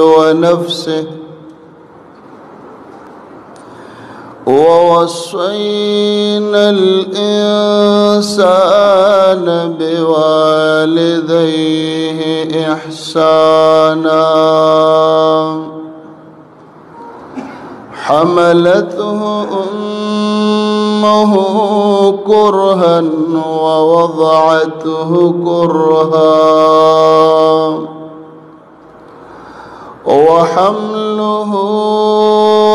ونفسه ووصينا الإنسان بوالديه إحسانا حملته أمه كرها ووضعته كرها وحمله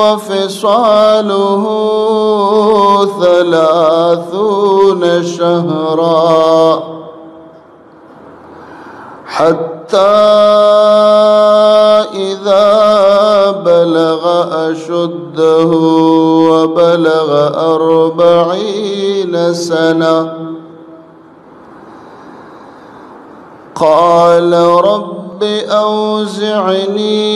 وفصاله 30 شهرا حتى إذا بلغ أشده وبلغ 40 سنة قال رب أوزعني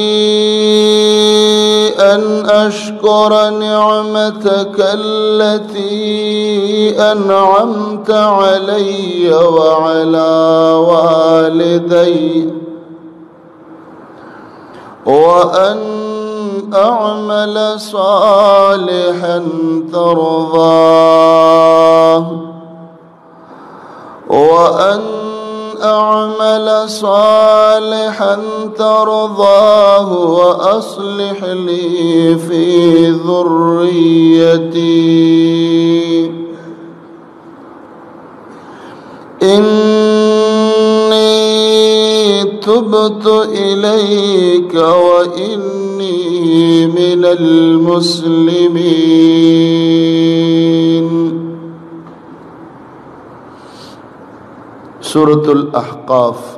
أن أشكر نعمتك التي أنعمت علي وعلى والدي وأن أعمل صالحا ترضاه وأصلح لي في ذريتي إني تبت إليك وإني من المسلمين. سورة الأحقاف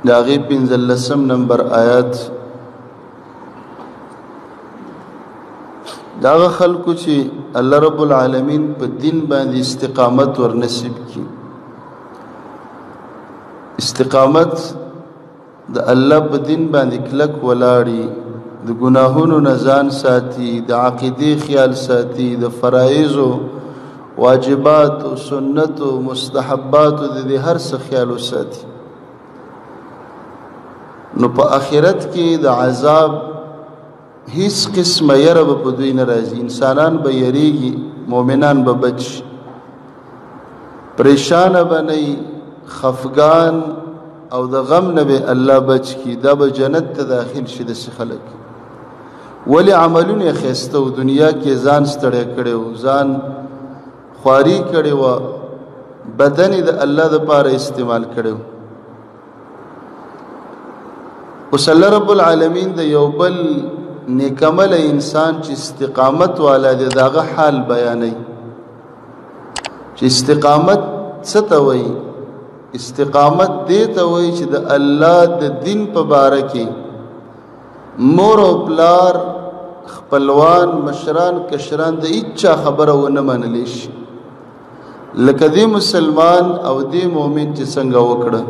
داغی 15 نمبر آیات. داغه خلکو چې الله رب العالمین په دین باندې استقامت ورنصیب کی. استقامت د الله په دین باندې کلک ولاړی، د ګناهونو نه ځان ساتي، د عقیدې خیال ساتي، د فرایض او واجبات او سنت او مستحبات د دې هر څه خیال وساتي. نو په آخرت کې د عذاب هیڅ قسمه یره به په دوی نه راځي. انسانان به یریږي، مؤمنان به بچ، پریشانه به نه وي، خفګان او د غم نه به الله بچ کی. دا به جنت ته داخل شي داسې خلک. ولې عملونه یې ښایسته و، دنیا کې ځان ستړی کړی و، ځان خواري کړې وه، بدن یې د الله دپاره استعمال کړی و. اوس الله رب العالمین د یو بل نیکمل انسان چې استقامت والا دی د هغه حال بیانوي چې استقامت څه ته وایي. استقامت دې ته وایي چې د الله د دین په باره کې مور او پلار، خپلوان، مشران، کشران د هیچا خبره ونه منلی شي، لکه دې مسلمان او دې مؤمن چې څنګه وکړه.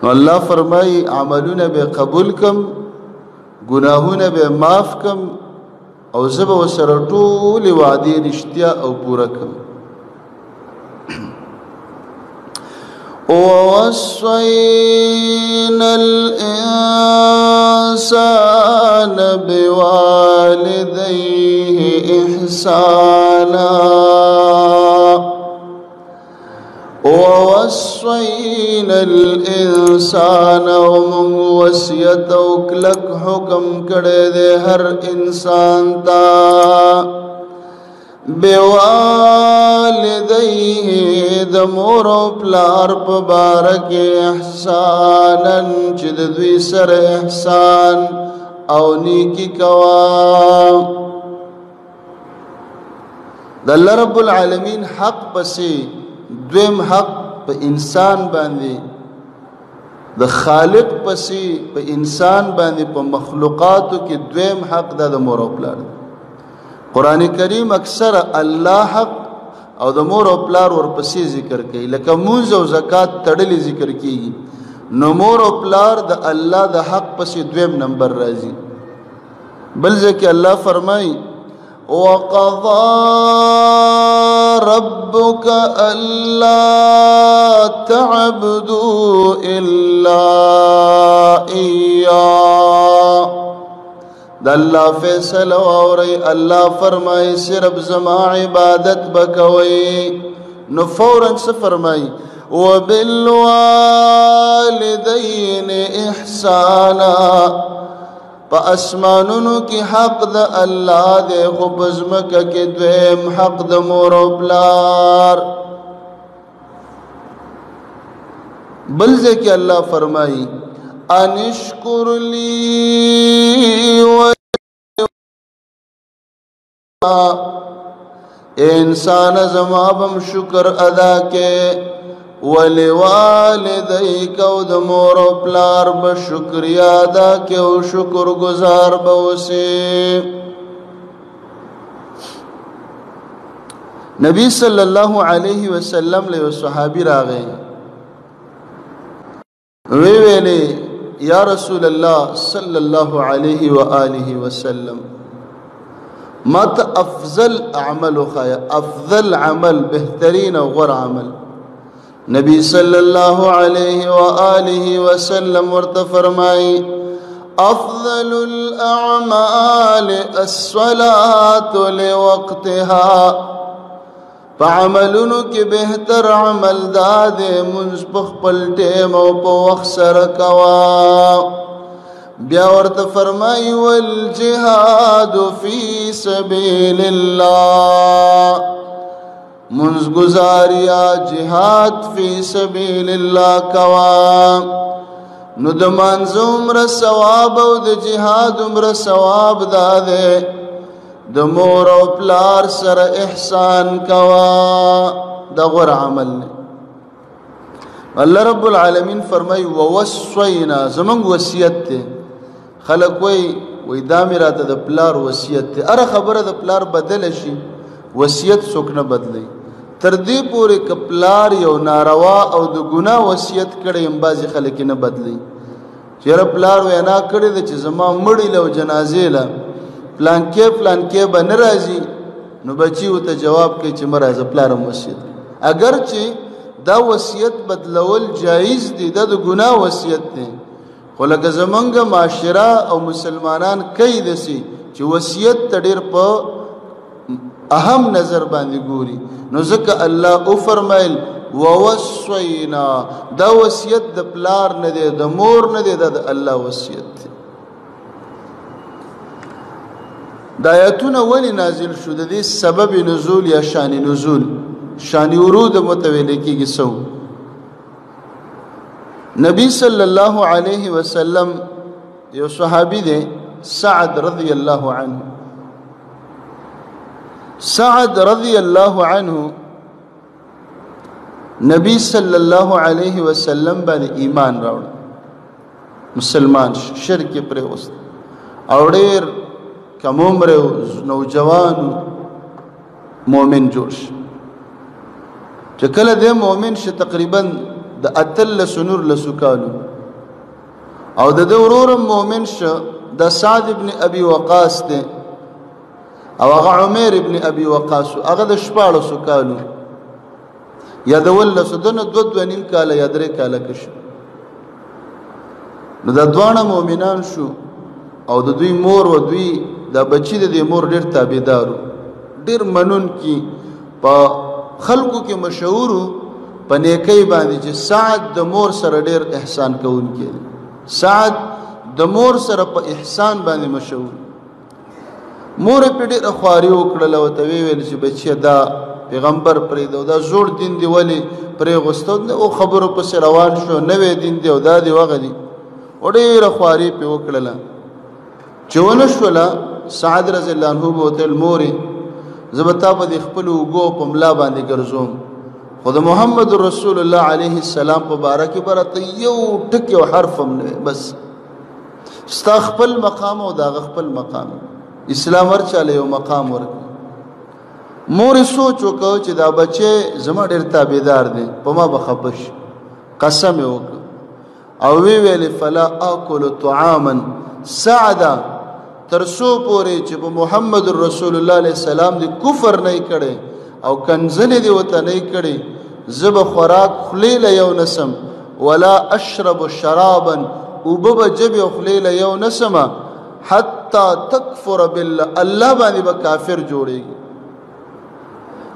نو الله فرمایي عملونه به قبول کم، ګناهونه به معاف کم، او زه به ورسره ټولې وعدې رښتیا او پوره کم. ووصينا الإنسان بوالديه إحسانا ووصينا الإنسان ومن وصیت او کلک حکم کړی دی هر انسان ته بوالديه د مور او پلار په باره کې احسانا چې د دوی سره احسان او نیکی کوا. د الله رب العالمین حق پسې دویم حق په انسان باندې، د خالق پسې په انسان باندې، په مخلوقاتو کې دویم حق د مور او پلار. قرآن کریم اکثر الله حق او د مور او پلار ورپسې ذکر کوي، لکه مونځ او زکات تړلې ذکر کیږي، نو مور او پلار د الله د حق پسې دویم نمبر راځي. بل ځکه الله فرمایي وقضى ربك ألا تعبدوا إلا إياه. دا اللہ فیصل وری اللہ فرمائی صرف زما عبادت بکوئی. نو فوراً سے فرمائی وبالوالدین احسانا. پا اسمانونو کی حق دا اللہ دے خو پزمکہ کی دویم حق دا مور و پلار. بلزے کی اللہ فرمائی انشکر لی انسان زمابم شکر ادا کے ولوالدیک او د مور و پلار بشکریا ادا کے او شکر گزار بوسی. نبی صلی اللہ علیہ وسلم لے صحابی راغے ویلے یا رسول اللہ صلی اللہ علیہ وآلہ وسلم مت افضل اعمل خیا افضل عمل بہترین و غر عمل. نبی صلی اللہ علیہ وآلہ وسلم ورت فرمائی افضل الاعمال الصلاة لوقتها. فعملونو کی بہتر عمل دادے منز پخپل ٹیم و پا وقت سرکوا. بیا ورت فرمائی والجہاد فی سبیل اللہ. منز گزاریا جہاد فی سبیل اللہ کوا. نو د منزو عمر ثواب او د جہاد عمر ثواب دادے د مور او پلار سر احسان کوا. دا غور عمل نے. اللہ رب العالمین فرمائی ووصینا زمانگ وصیت تے. خلق وی دا میرا تا دا پلار وصیت تے. ار خبر دا پلار بدل شی وصیت سوک نہ بدلی. تردی پوری کپلار یو ناروا او دا گناہ وصیت کڑی امبازی خلقی نہ بدلی. چیر پلار وینا کڑی دا چی زمان مڑی لو جنازی لا پلانکے با نرازی نو بچی ہوتا جواب کی چی مرازا پلارم وصیت. اگرچہ دا وصیت بدلول جائز دی دا گناہ وصیت دی خو لکه زمونږ معاشره او مسلمانان کوي داسې چې وصیت ته ډېر په اهم نظر باندې ګوري. نو ځکه الله وفرمایل ووصینا دا وصیت د پلار نه دی د مور نه دی دا د الله وصیت دی. دا آیتونه ولی نازل شو د دې سبب نزول یا شان نزول شان ورود متویل کیږي سو. نبی صلی اللہ علیہ وسلم یو صحابی دے سعد رضی اللہ عنہ. سعد رضی اللہ عنہ نبی صلی اللہ علیہ وسلم باندې ایمان راوړ مسلمان شرک پر اوست او ډېر کم عمر نوجوان مومن جوړ شي. چې کله دې مومن شي تقریبا د اتل سنور لسکالو او د ورور مومن شو د سعد ابن ابي وقاص ده او هغه عمر ابن ابي وقاص هغه د شپاړو سکالو یا د ول سدن دو نیم کاله یا درې کاله کې شو. نو د دوانه مؤمنان شو او د دوی مور او دوی د بچی د مور ډېر تابعدارو ډېر منون کی په خلقو کې مشهورو په نیکۍ باندې چې سعد د مور سره ډېر احسان کوونکی. سعد د مور سره په احسان باندې مشهور. مور په ډېر خواري وکړله او ته ویل چې بچی دا پیغمبر پرې دا زوړ دین دی ولی پرې غوستو او خبرو پس روان شو نوې دین دی او دا دی وغلی او ډېر خواري په وکړله. چونه شولا سعد رضی الله عنه بوته موري زبتا په خپل وګو په ملا باندې ګرځوم خود محمد رسول الله علیه السلام په بارکه برته یو ټکی او حرف هم نه بس ستا خپل مقام او دا خپل مقام اسلام ورچاله یو مقام ورک. مور سوچ وکاو چې دا بچي زما ډېر تابعدار دي په ما بخبش قسم وک او وی ویل فلا اكل طعاما سعدا ترسو پورې چې په محمد رسول الله علیه السلام دی کفر نه کړي او کنزنې دی وته نه کړي زب خوراک خلیل یو نسم ولا اشرب شرابا وبب جب خلیل یو نسم حتا تکفر بالله الله باندې به کافر جوړيږي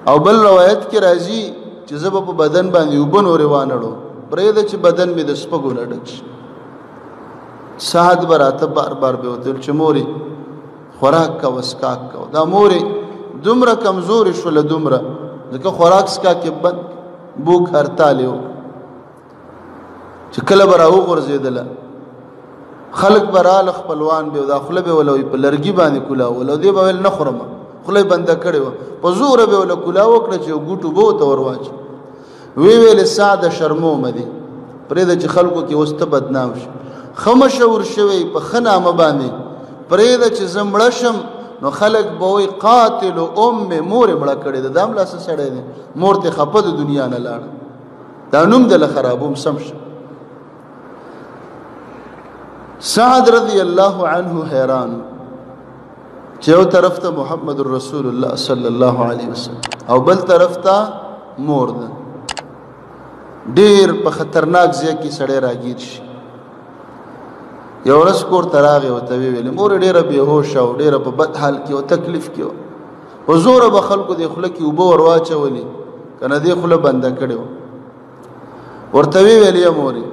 او بل روایت کې راځي چې زب په بدن باندې وبنو روانړو پرې د چې بدن می د سپګو لډک سعد براته بار بار به وتل چې موري خوراک کا وسکاک کا دا موري دومره کمزور شول دومره ځکه خوراک سکا کې بند بوک هرتالیو چې کله براو غرزیدله خلق برال خپلوان به داخله به ولوي په لرګي باندې کولا ولو دی به نه خورم خله بند کړي و په زور به ول کولا وکړه چې ګوټو بو ته ورواچ ویل سعد شرمو مدي پرې د خلکو کې واست بدنام شي خمشور شوی په خنامه باندې پرې د چې زمړشم نو خلق بوي قاتل ام مور مړه کړي د دام لاس سړی دی مور ته خپه د دنیا نه لاړ دا نوم د خرابوم سمش سعد رضی الله عنه حیران چې یو طرف ته محمد رسول الله صلی الله علیه وسلم او بل طرف ته مور ده ډیر په خطرناک ځای کې سړی راګیر شي یو ورځ کور تراغه وته ویل مور ډیره به هوش او ډیره په بد حال کې او تکلیف کې او زور به خلکو د خله کې وبو ورواچولې کنه دې خله بنده کړو ورته ویل یا موري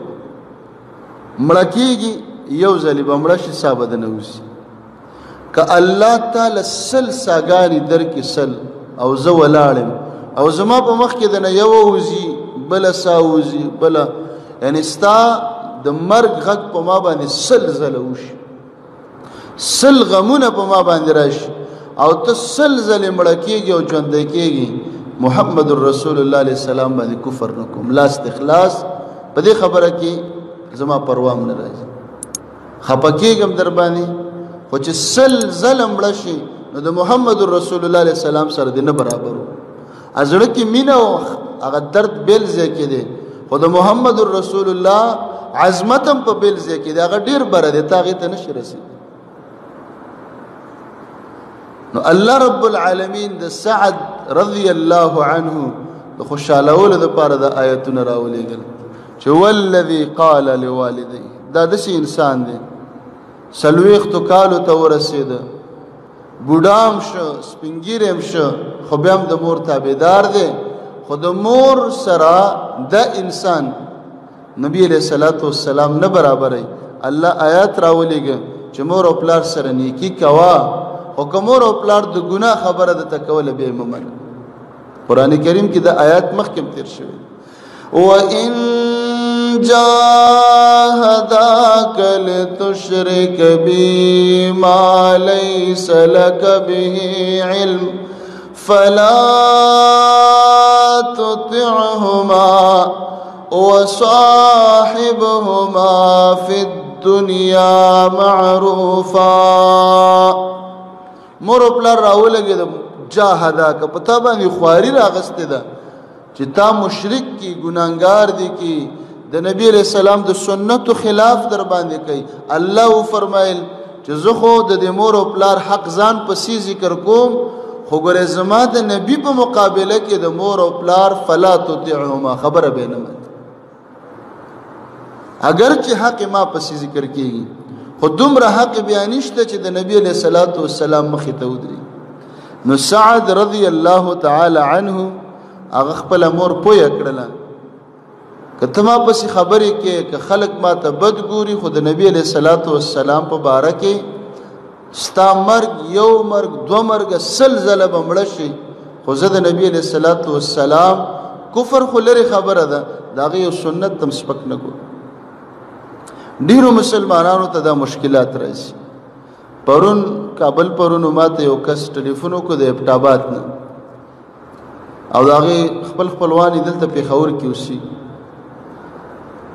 مړکیږي یو ځلی بمړه شي ثابت نه وسی ک الله تعالی سل ساګانی در کې سل او زه ولاړم او زما په مخ کې د نه یو وزي بل ساوزي بل یعنی ستا د مرګ غږ په ما باندې سل زلوش سل غمونه په ما باندې راشي او ته سل زل مړ کېږي او ژوند کېږي محمد رسول الله علیه السلام باندې کفر نکوم لا استخلاص په دې خبره کې زما پروام نه راځي خپکیږم در باندې خو چې سل زل مړ شي نو د محمد رسول الله علیه السلام سره دې نه برابرو ازړه کې مینه او هغه درد بیل ځای کې دی خو د محمد رسول الله عظمتم په بیل ځای کې دی هغه ډیر بره دی تاغه ته نشي رسید نو الله رب العالمین د سعد رضی الله عنه د خوشاله ول د پاره د آیتونه راولېګل چې والذي قال لوالدي دا د انسان دی سلويخت کالو ته ورسید بوډام شو سپینګیرم شو خو بیا هم د مور تابعدار دی خو د مور سره د انسان نبی علیہ الصلوۃ والسلام نه برابرای الله آیات راولېګ چې مور او پلار سره نیکی کوا او کومور او پلار د ګناه خبره د تکول به ممن قران کریم کې د آیات مخکم تیر شوی و ان جاهداك لتشرك بي ما ليس لك به علم فلا تطعهما وصاحبهما في الدنيا معروفا مور پلار راولګي د جاهدا ک پتا باندې خواري راغسته ده چې تا مشرک کی ګناګار دي کی د نبی علیہ السلام د سنتو خلاف در باندې کوي الله فرمایل چې زه خو د مور او پلار حق ځان پسې ذکر کوم خو ګره زما د نبی په مقابله کې د مور او پلار فلا تطيعهما خبره بینه اگر چې حق ما پسې ذکر کیږي خو دومره حق بیانشته چې د نبی علیہ الصلوۃ والسلام مخې ته ودري نو سعد رضی الله تعالی عنه هغه خپل امور پوی کړل کته ما پسې خبرې کې ک خلق ما ته بد ګوري خو د نبی علیہ الصلوۃ والسلام په باره کې ستا مرګ یو مرګ دو مرګ سلزله بمړ شي خو زه د نبی علیہ الصلوۃ والسلام کفر خو لري خبره ده داغه یو سنت تم سپک نه کو ډیرو مسلمانانو ته دا مشکلات راځي پرون کابل پرون ماته یو کس ټلیفون کو د ابټابات نه او داغه خپلوان دلته په خور کې وسی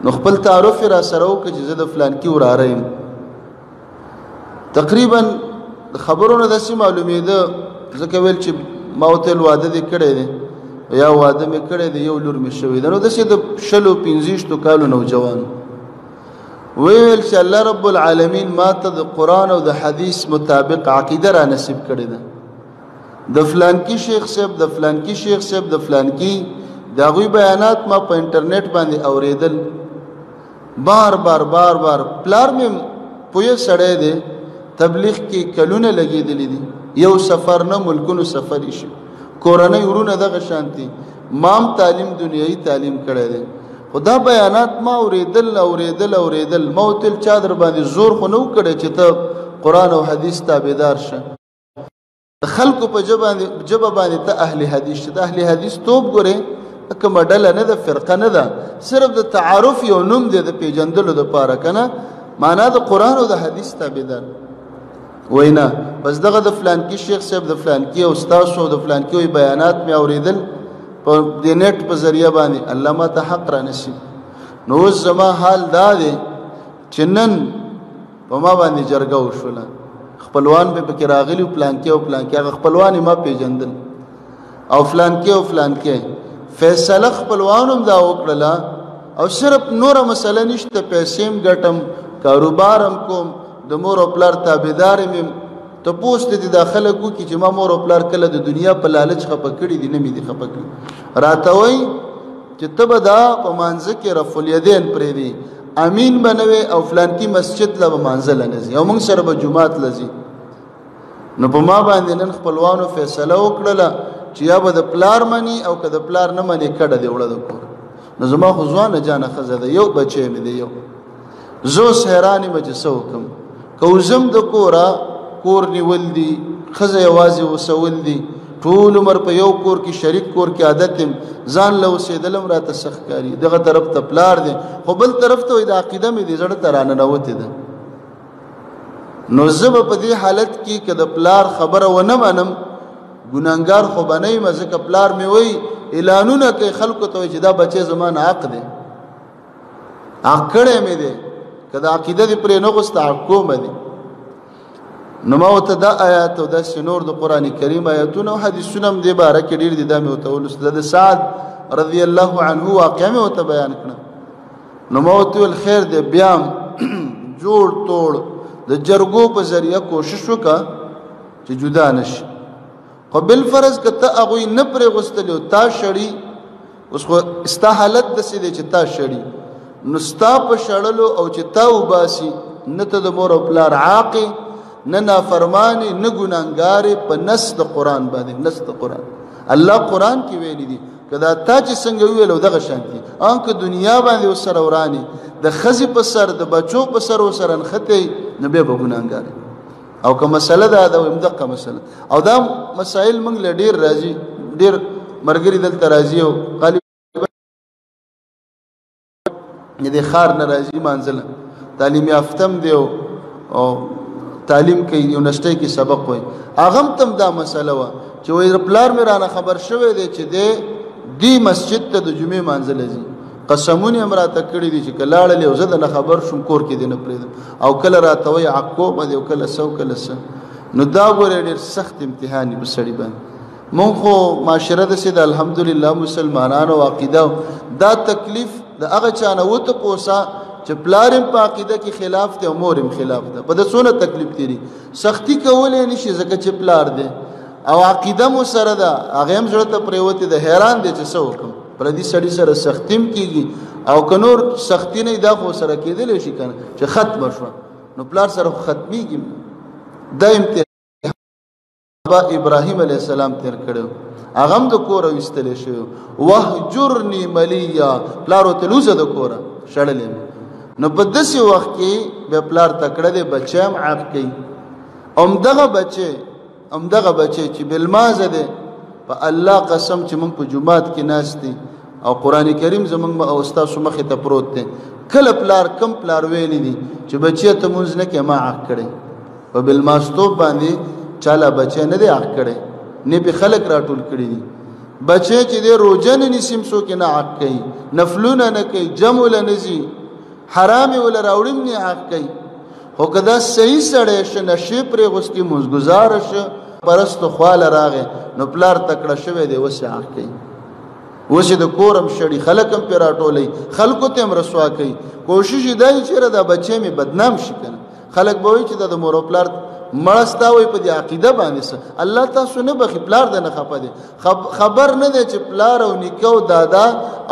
نو خپل تعارف را سره او کې زه د فلان کې ورارم تقریبا خبرونه د سي معلومېده ځکه ویل چې ماوتل واده دې کړی دی یا واده مې کړی دی یو لور مې شوی دی نو د سي د شلو 15 کالو نوجوان ویل چې الله رب العالمین ما ته د قرآن او د حدیث مطابق عقیده را نصیب کړې ده. د فلانکی شیخ صاحب د فلانکی شیخ صاحب د فلانکی د هغوی بیانات ما په انټرنیټ باندې اوریدل، بار بار بار بار. پلار مې پوهه سړی دی، تبلیغ کې کلونه لګېدلی دي، یو سفر نه ملکونو سفر شي، کورنۍ ورونه دغه شانتي، مام تعلیم دنیایي تعلیم کړی دی. خدا بیانات ما اوریدل اوریدل اوریدل. ما وتل چا در باندې زور خو نه وکړی چې ته قرآن او حدیث تابعدار شه. خلکو په جبه باندې ته اهل حدیث شه. د اهل حدیث توپ ګورې کومه ډله نه ده، فرقه نه ده، صرف د تعارف یو نوم دی د پیژندلو دپاره که نه، معنا د قرآن او د حدیث تابعدار وینا. بس دغه د فلانکی شیخ صاحب د فلانکی او ستاسو او د فلانکی وی بیانات مې اوریدل په د نیټ په ذریعه باندې. الله ما ته حق را نصیب. نو اوس زما حال دا دی چې نن په ما باندې جرګه وشوله، خپلوان به پکې راغلي، فلانکی او فلانکی، هغه خپلوان ما پیژندل او فلانکی او فلانکی. فیصله خپلوان هم دا وکړله او صرف نوره مسله نشته، پیسې هم ګټم، کاروبار هم کوم، د مور او پلار تابعدار یم. ته پوس ته دي دا خلک وکړي چې ما مور او پلار کله د دنیا په لالچ خفه کړي دي، نه مې دي خفه کړي. راته وایي چې ته به دا په مانځه کې رفع الیدین پرېږدي، امین به نه وې او فلانکي مسجد له به مانځه له نه ځي او موږ سره به جومات له ځي. نو په ما باندې نن خپلوانو فیصله وکړله چې یا به د پلار مني او که د پلار نه مني کډه دې وړه د کور. نو زما خو ځوانه جانه ښځه ده، یو بچی مې دی، یو زه اوس حیران یم چې څه وکړم. که وځم د کوره، کور نیول دي، ښځه یوازې اوسول دي، ټول عمر په یو کور کې شریک کور کې عادت یم، ځان له اوسېدل هم راته سخت ښکاري. دغه طرف ته پلار دی خو بل طرف ته وایي د عقیده مې دې زړه ته راننوتې ده. نو زه به په دې حالت کې که د پلار خبره ونه منم ګناهګار خو به نه یم، ځکه پلار مې وایي اعلانونه کوي خلکو ته وایي چې دا بچی زما نه حق دی، حق کړی مې دی، که د عقیده دې پرې نه غوسته حق کومه دی. نو ما ورته دا آیات او داسې نور د قرآن کریم آیاتونه او حدیثونه هم دې باره کې ډېر دي، دا مې ورته ولوستل. د سعد رضی الله عنه واقعه مې ورته بیان کړه. نو ما ورته ویل خیر دی، بیا هم جوړ توړ د جرګو په ذریعه کوشش وکړه چې جدا نشي. خو بالفرض که ته هغوی نه پرې غوستلي او تا شړي، اوس خو ستا حالت داسې دی چې تا شړي، نو ستا په شړلو او چې تا وباسي نه ته د مور او پلار عاقې، نه نافرمانی، نه ګناهګارې، په نص د قرآن باندې. نص د قرآن الله قرآن کې ویلي دي که دا تا چې څنګه وویل دغه شانتي ان که دنیا باندې ورسره ورانې د ښځې په سر د بچو په سر ورسره نښتې نو بیا به ګناهګار. او که مسله دا ده وایم دقه مسله او دا مسایل موږ له ډېر راځي، ډېر ملګري دلته راځي او غالبا د ښار نه راځي مانځله، تعلیم یافتم دی او تعلیم کوي، یونیورسټۍ کې سبق وایي. هغه هم تم دا مسله وه چې وایي پلار مې رانه خبر شوی دی چې دی مسجد ته د جمعې مانځله ځي. قسمونه هم راته کړي دي چې که لاړلې او زه د نه خبر شوم کور کې دې نه پرېږدم، او کله راته وایي عقوبه دی او کله څه او کله څه. نو دا ګورې ډېر سخت امتحان دی په سړي باندې. مونږ خو معاشره داسې د الحمدلله مسلمانانو عقیده دا تکلیف د هغه چا نه وتپوسه چې پلار هم په عقیده کې خلاف دی او مور هم خلاف ده، په ده څونه تکلیف تېري. سختي کولی نه شي ځکه چې پلار دی او عقیده مو سره ده، هغه هم زړه ته پرېوتې ده، حیران دی چې څه وکړم. پردي سړي سره سختي هم کېږي او که نور سختي نه دا خو سره کېدلی شي که نه چې ختمه شوه، نو پلار سره خو ختمېږي. دا امتحان ابراهیم علیه السلام تېر کړی، هغه هم د کوره ویستلی شوی. وهجرني ملیا، پلار ورته لوځه د کوره شړلی. نو په داسې وخت کې بیا پلار تکړه دی، بچی هم عاق کوي. همدغه بچی چې بالمازه دی، په الله قسم چې موږ په جومات کې ناست دي او قرآن کریم زموږ او ستاسو مخې ته پروت دی، کله پلار کم پلار ویلی دي چې بچی ته مونځ نه کې ما عاق کړی. په بالماستوب باندې چاله بچی نه دی عاق کړی، نه پې خلک راټول کړي دي. بچی چې دی روژه نه نیسي څوک نه عاق کوي، نفلونه نه کوي، جمع له نه ځي، حرامې وله راوړي هم نه عاق کوي. خو که دا صحیح سړی شه، نشې پرې غوستي، مونځګزاره شه، پرستو خواله راغی، نو پلار تکړه شوی دی اوس عاق کوي. اوس د کورم شړي خلک هم پې راټولوي خلکو ته هم رسوا کوي کوشش یې دا وي چېرې دا بچی مې بدنام شي که نه خلک به وایي چې دا د مور او پلار مړه ستا وایي په دې عقیده باندې څه الله تاسو نه بخي پلار د نه خفه دی خبر نه دی چې پلار او نیکه او دادا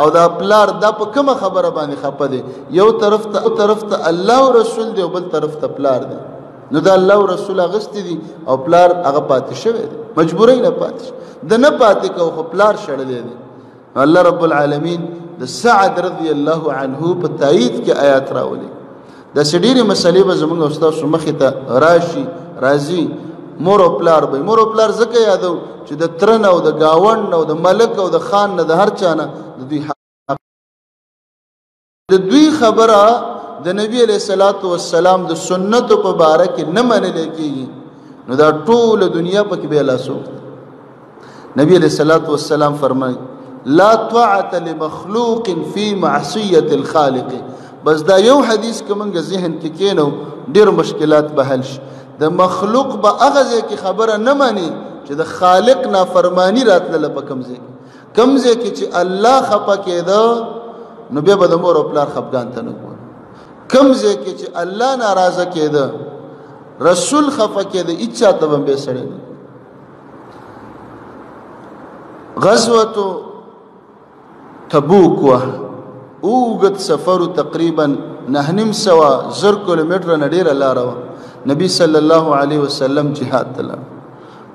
او دا پلار دا په کومه خبره باندې خفه دی یو طرف ته الله او رسول دی او بل طرف ته پلار دی نو دا الله او رسول اغستی دي او پلار هغه پاتې شوی دی مجبورۍ نه پاتې د نه پاتې کو خو پلار شړلی دی الله رب العالمین د سعد رضی الله عنه په تایید کې آیات راولي د سډيري مسلې به زمونږ استاد مخې ته راشي راځي مور او پلار به مور او پلار زکه یادو چې د ترن او د گاوند او د ملک او د خان نه د هر چانه د دوی خبره د نبی علیہ الصلوۃ والسلام د سنت په باره کې نه منل کېږي نو دا ټول دنیا پکې به لاسو نبی علیہ الصلوۃ والسلام فرمایي لا طاعة لمخلوق في معصية الخالق بس دا یو حدیث کومنګ ذهن کې کینو ډیر مشکلات به حل شي د مخلوق به هغه ځکه خبره نه مانی چې د خالق نافرمانی راتله په کمزې کمزې کې چې الله خپه کېده نو به د مور او پلار خفګان ته نه ګور کمزې کې چې الله ناراضه کېده رسول خفه کېده اچا ته به سړی غزوه تبوک و اوږد سفر تقریبا 900 کیلومتر نه ډیره لار و نبی صلی الله علیه وسلم جهاد ته لاړ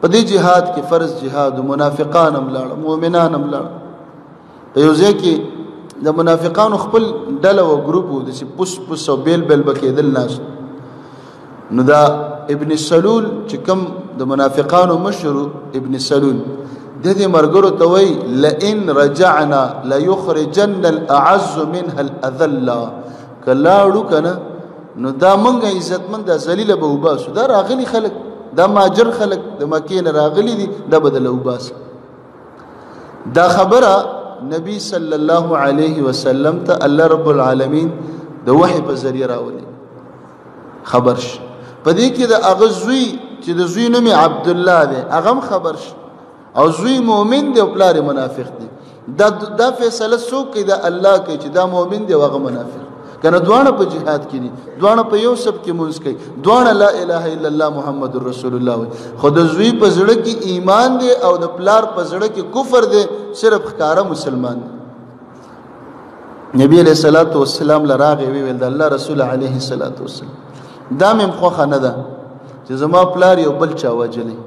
په دې جهاد کې فرض جهاد منافقان هم لاړ مؤمنان هم لاړ په یو ځای کې د منافقانو خپل ډله او ګروپ و د پوس پوس او بیل بیل بکېدل ناس نو دا ابن سلول چې کوم د منافقانو مشر ابن سلول د دې مرګرو ته وای لئن رجعنا ليخرجن الاعز منها الاذل کلاړو کنه نو دا مونږه عزتمن د ذلیل به وباسو دا راغلي خلک دا ماجر خلک د مکې نه راغلي دي دا بدل وباس دا خبره نبی صلی الله علیه وسلم ته الله رب العالمین د وحی په ذریعہ راولي خبر ش په دې کې د اغزوی چې د زوی نوم عبد الله دی هغه خبر ش او زوی مؤمن دی او پلار منافق دی دا فیصله څوک کوي دا الله کوي چې دا مؤمن دی او هغه منافق کنه دوانه په جهاد کې دي دوانه په یو سب کې مونږ کوي دوانه لا اله الا الله محمد رسول الله خود زوی په زړه کې ایمان دی او د پلار په زړه کې کفر دی صرف ښکارا مسلمان دی نبی علیہ الصلوۃ والسلام لراغه ویل د الله رسول علیه الصلوۃ والسلام دا مم خوخه نه ده چې زما پلار یو بل چا وجلی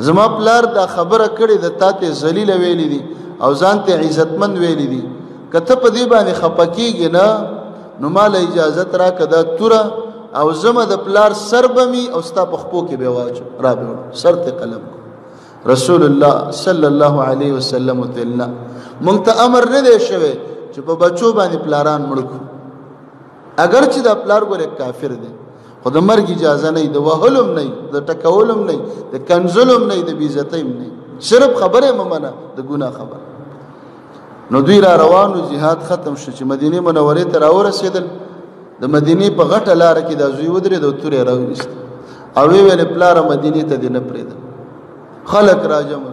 زما پلار دا خبره کړي د تاته ذلیل ویلې دي او ځان ته عزتمن ویلې دي کته په دې باندې خپکیږي نه نو مال اجازه را کدا توره او زما د پلار سر بمی او ستا په خپو کې به واچو را به سر ته قلم رسول الله صلی الله علیه وسلم تلنا مونږ ته امر نه دی شوی چې په بچو باندې پلاران مړکو اگر چې دا پلار ګوره کافر دی خو د مرګ اجازه نه د وهلم نه د ټکولم نه د کنزلم نه د بیزتیم نه صرف خبره ممنه د ګناه خبر نو دوی را روانو جهاد ختم شو چې مدینه منوره ته راورسېدل د مدینه په غټه لار کې د زوی ودرې د تورې راوېست او ویل پلار مدینه ته دی نه پرېد خلق راجم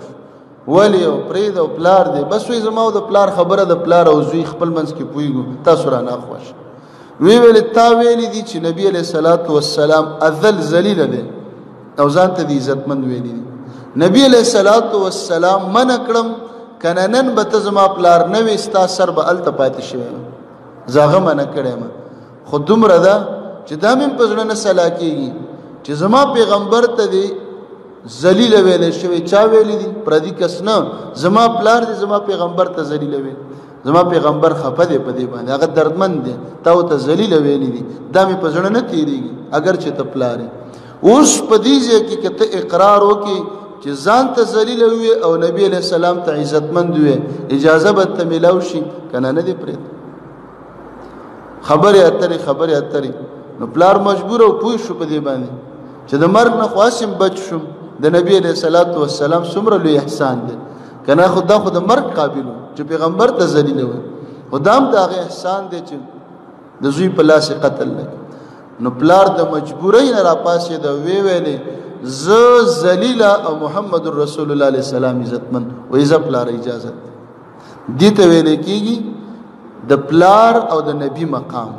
ولی او پرېد او پلار دی بس وې زما د پلار خبره د پلار او زوی خپل منځ کې پویګو تاسو را نه خوښ ویل تا ویل دي چې نبی علیہ الصلوۃ والسلام اذل ذلیل دی او ځان ته دی عزتمن ویل دي نبی علیہ الصلوۃ والسلام من کړم کننن به زما پلار نه وستا سر به ال تپات شي زاغه من کړم خود دومره ده چې دا مم پزړه نه سلا کیږي چې زما پیغمبر ته دی ذلیل ویل شوی چا ویل دي پردي کس نه زما پلار دی زما پیغمبر ته ذلیل ویل زما پیغمبر خفه دی په دې باندې هغه دردمن دی تا ته ذلیل ویل دي دا مې پزړه نه تیریږي اگر چې ته پلار اوس په دې ځکه کې ته اقرار وکي چې ځان ته ذلیل وي او نبی علیہ السلام ته عزتمند وي اجازه به ته ملاو شي کنه نه دی پرې خبره اترې نو پلار مجبور او پوه شو په دې باندې چې د مرګ نه خاصم بچ شم د نبی علیہ الصلوۃ والسلام څومره لوی احسان دی کنه خدا خود مرګ قابل چې پیغمبر ته ذلیل وي خدام دا غي احسان دی چې د زوی په لاس قتل نه نو پلار د مجبورۍ نه را پاسې د ویلې ز ذلیل او محمد رسول الله علیه السلام عزتمن و اذا پلار اجازه دې ته ویل کېږي د پلار او د نبی مقام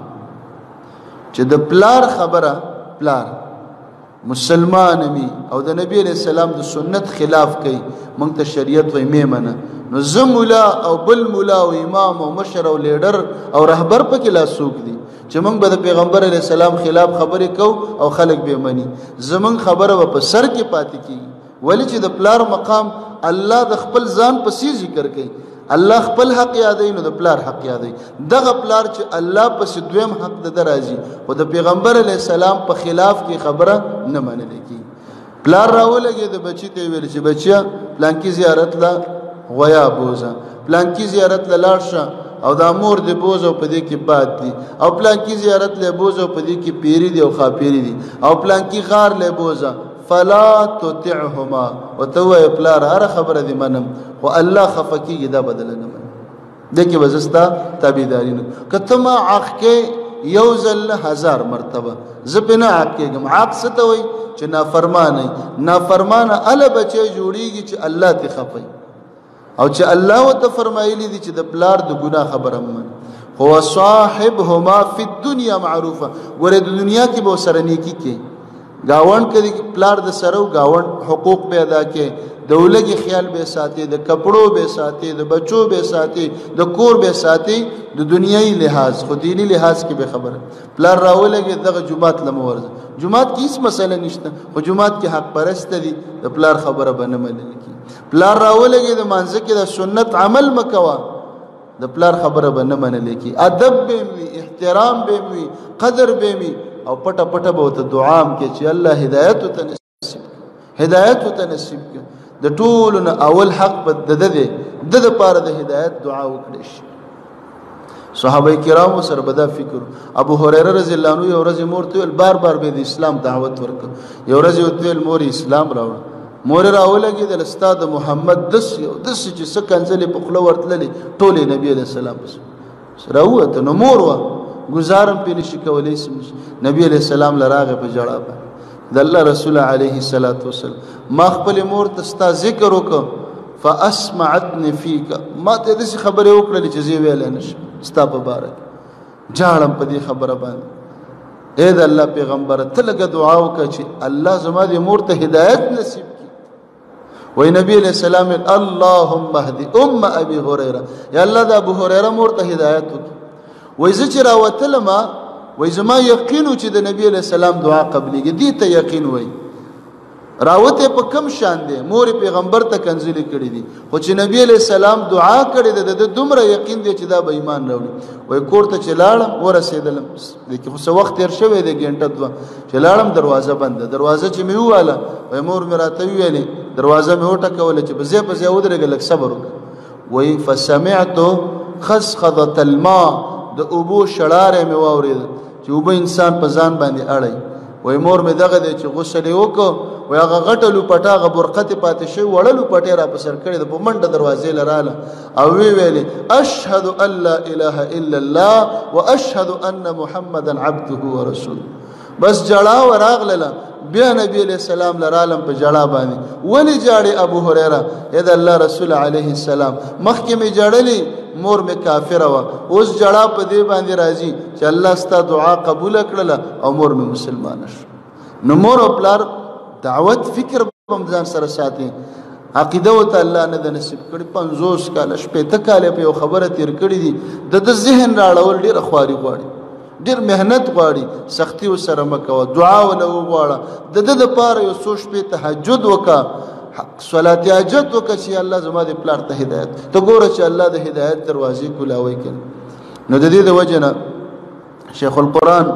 چې د پلار خبره پلار مسلمان می او د نبی علیہ السلام د سنت خلاف کوي مونږ ته شریعت وایي مې منه نو زه مولا او بل مولا او امام او مشر او لیډر او رهبر پکې لا څوک دي چې مونږ به د پیغمبر علیہ السلام خلاف خبرې کوو او خلک به مني زمونږ خبره به په سر کې پاتې کیږي ولی چې د پلار مقام الله د خپل ځان په سیر ذکر کوي الله خپل حق یادوي نو د پلار حق یادوي دغه پلار چې الله پس دویم حق د راځي او د پیغمبر علی السلام په خلاف کې خبره نه منل کی پلار راولګي د بچی ته ویل چې بچیا پلان کې زیارت لا غیا بوزا پلان کې زیارت لا لاړشه او د امور د بوزو په دې کې باد دي او پلان کې زیارت له بوزو په دې کې پیری دي او خاپيري دي او پلان کې غار له بوزا فلا تطعهما وتو پلار هر خبره دي منم خو الله خفقي دا بدل نه من دغه وزستا تابعداري نه کته ما عق کې یوزل 1000 مرتبه زپنه عق کېږم عق ستوي چې نافرمانه ال بچي جوړيږي چې الله ته خفي او چې الله وت فرمایلی دي چې د پلار د ګناه خبره من هو صاحبهما فی الدنيا معروفه ګوره د دنیا کې به سره نیکی کې گاوند کې پلار د سره گاوند حقوق پیدا کې دولګي خیال به ساتي د کپړو به ساتي د بچو به ساتي د کور به ساتي د دنیوي لحاظ خو دینی لحاظ کې به خبره پلار راولګي دغه جمعات لمورز جمعات کې هیڅ مسله نشته خو جمعات کې حق پرست دي د پلار خبره بنه منل کی پلار راولګي د مانځ کې د سنت عمل مکوا د پلار خبره بنه منل کی ادب به وي احترام به وي قدر به وي او پټه پټه به ته دعام کې چې الله هدایت ته نصیب کړي د ټولو اول حق بد د پاره د هدایت دعا وکړي صحابه کرام سره بدا فکر ابو هريره رضی الله عنه یو ورځ مور ته بار به د اسلام دعوت ورک یو ورځ ته مور اسلام راوړ مور راولګي د استاد محمد دس چې سکنځلې په خله ورتللې ټوله نبی عليه السلام سره وته نو مور وا گزارم په نشي کولې نبی عليه السلام لراغه په جړه د الله رسول عليه الصلاه والسلام ما خپل مور تستا ذکر وک فاسمعتني فيك ما ته دې خبره وکړه چې زی ویل نش ستا په بارک جاړم په دې خبره باندې اے د الله پیغمبر ته لګه دعا وکړه چې الله زما دې مور ته هدایت نصیب کړي وای نبی علیہ السلام اللهم اهدي ابي هريره یا الله د ابو هريره مور ته هدایت وکړي وای زه چې راوتلم وای زما یقین چې د نبی علیہ السلام دعا قبليږي دې ته یقین وای راوته په کم شان دي مور پیغمبر ته کنځلې کړې دي خو چې نبی علیہ السلام دعا کړې ده د دومره یقین دی چې دا به ایمان راوړي وای کوړ ته چلاړم ورسېدلم دغه خو څه وخت تیر شوی دی ګنټه دوه چلاړم دروازه بند دروازه چې مې واله وای مور مې راته ویلې دروازه مې وټکول چې بزې ودرېږه لک صبر وای فسمعت خسخضه الماء د ابو شړاره مې واورید چې وب انسان په ځان باندې اړای وای مور مې دغه دی چې غسل وکړو وای هغه غټلو پټاغه برقته پاتې شي وړلو پټه را په سر کړي د پمنډه دروازې لراله او ویلې اشهد ان لا اله الا الله واشهد ان محمدا عبده ورسوله بس جړه وراغله بیا نبی علیہ السلام لرالم په جړه باندې ولی جاړي ابو هريره اې د الله رسول عليه السلام مخکې می جړلې مور می کافر وا اوس جړه په دې باندې راځي چې الله ست دعا قبول کړله او مور می مسلمان شو نو مور او پلار دعوت فکر رمضان سره ساتي عقیده وت الله نه د نصیب کړي 50 کال شپه ته کال په خبره تیر کړي دي د ذهن راړول ډیر خواري غواړي ډیر مهنت غواړي سختي وسره مکو دعا ولو غواړه د پاره یو سوچ په تهجد وکا صلات حاجت وکا چې الله زما د پلار ته هدایت ته ګوره چې الله د هدایت دروازې کولاوي کړي نو د دې د وجنه شیخ القرآن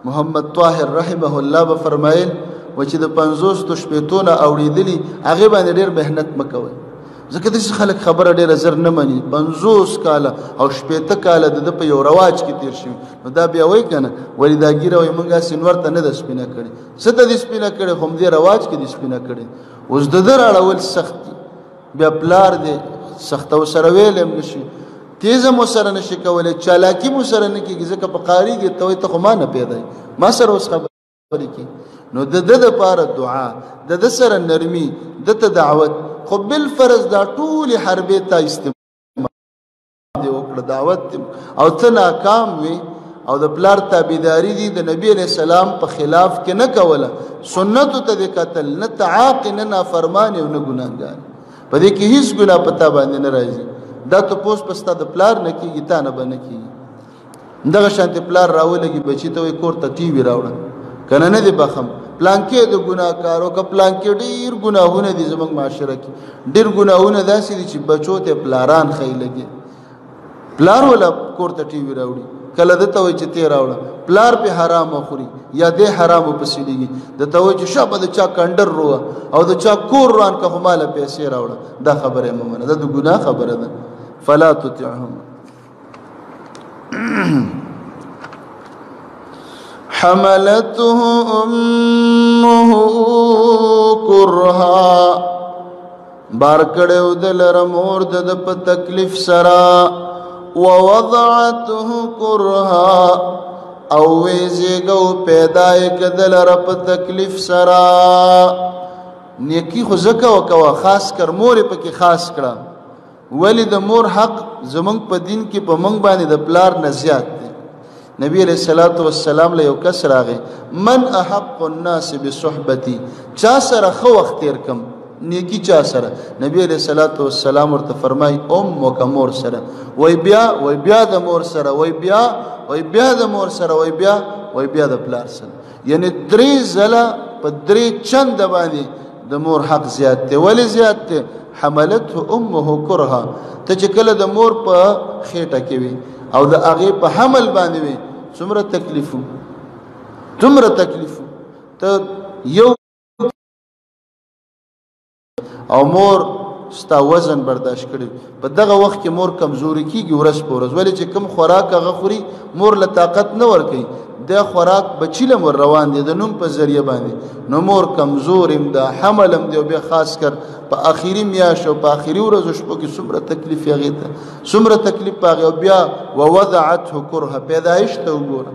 محمد طاهر رحمه الله به فرمایل و چې د 50 شپېتونه اوریدلی هغه باندې ډیر مهنت مکوي ځکه د خلک خبره ډیره زر نه مني 50 کاله او شپېته کاله د په یو رواج کې تیر شي نو دا بیا وای کنه ولی دا ګیره وای مونږه سنور ته نه د سپینه کړي څه د سپینه کړي هم دې رواج کې د سپینه کړي اوس د در اړول سخت بیا پلار دې سخت او سره ویلم نشي تیز مو سره نشي کولای چالاکی مو سره نه کیږي ځکه په قاری کې توي ته خو ما نه پیدا ما سره اوس خبرې کی نو د لپاره دعا د سره نرمي د دعوت خو بالفرض دا ټول حربې ته کړ دعوت او ته ناکام وي او د پلار تابعداري دي د نبی علیہ السلام په خلاف کې نه کوله سنت ته د قتل نه تعاق نه نافرمان او نه ګناهګار په دې کې هیڅ ګناه پتا باندې نه راځي دا ته پوس پستا د پلار نه کیږي تا نه بنه کیږي دغه شانت پلار راولږي بچی ته کور ته ټي وی راوړه کنه نه دی بخم پلان کې د ګناهکارو ک پلان کې ډیر ګناهونه دي زموږ معاشره کې ډیر ګناهونه داسې دي چې بچو ته پلاران خې لګي پلار ولا کور ته ټي وی راوړي کله دته وای چې ته راوړه پلار په حرام خوري یا دې حرام پسیلېږي دته وای چې شابه د چا کندر رو او د چا کور روان که هماله پیسې راوړه دا خبره ممنه دا د ګناه خبره ده فلا تطعهم حملته امه کرها بار کړو دلر مور د په تکلیف سرا ووضعته کرها او ویزیگو پیدای کدلر په تکلیف سرا نیکی خو زکه وکوا خاص کر مور پکې خاص کړه ولی د مور حق زمنګ په دین کې په منګ باندې د پلار نه زیات دی نبی علیہ الصلوۃ والسلام له یو کس راغی من احق الناس بصحبتي چا سره خو وخت تیر کم نیکی چا سره نبی علیہ الصلوۃ والسلام ورته فرمای امک مور سره وای بیا د مور سره وای بیا د مور سره وای بیا د پلار سره یعنی درې زله په درې چند باندې د مور حق زیات دی ولی زیات دی حملته امه کرها ته چې کله د مور په خېټه کې وي او د هغه په حمل باندې وي څومره تکلیف ته یو او مور ستا وزن برداشت کړي په دغه وخت کې مور کمزوري کیږي ورځ په ورځ ولې چې کم خوراک هغه خوري مور له طاقت نه ور کوي د خوراک بچیلم ور روان دي د نوم په ذریعہ باندې نو مور کمزورم د حملم دی او به خاص کر په اخیری میاشت او په اخیری ورځ شپه کې څومره تکلیف یې ته څومره تکلیف پاغه بیا ووضعته کرها پیدایش ته وګوره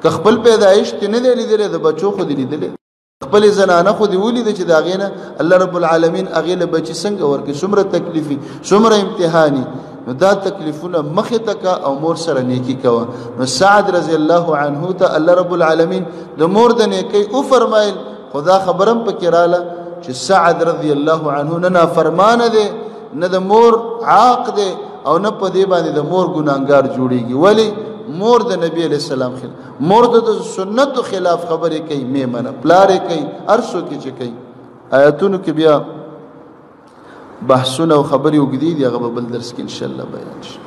که خپل پیدایش ته نه دی لیدل د بچو خو دی لیدل خپل زنانه خو دی ولید چې دا غینه الله رب العالمین اغه له بچی څنګه ورکه څومره تکلیفي څومره امتحاني نو دا تکلیفونه مخه تکا او مور سره نیکی کوا نو سعد رضی الله عنه ته الله رب العالمین د مور د نیکی او فرمایل خدا خبرم پکې رااله چې سعد رضی الله عنه نه فرمانه ده نه د مور عاق ده او نه په دې باندې د مور ګناګار جوړيږي ولی مور د نبی علیہ السلام خلاف مور د سنت خلاف خبره کوي میمنه پلار کوي ارسو کې چې کوي آیاتونو کې بیا بحثونه او خبري وګدي دی هغه بل درس کې ان شاء الله بیان شي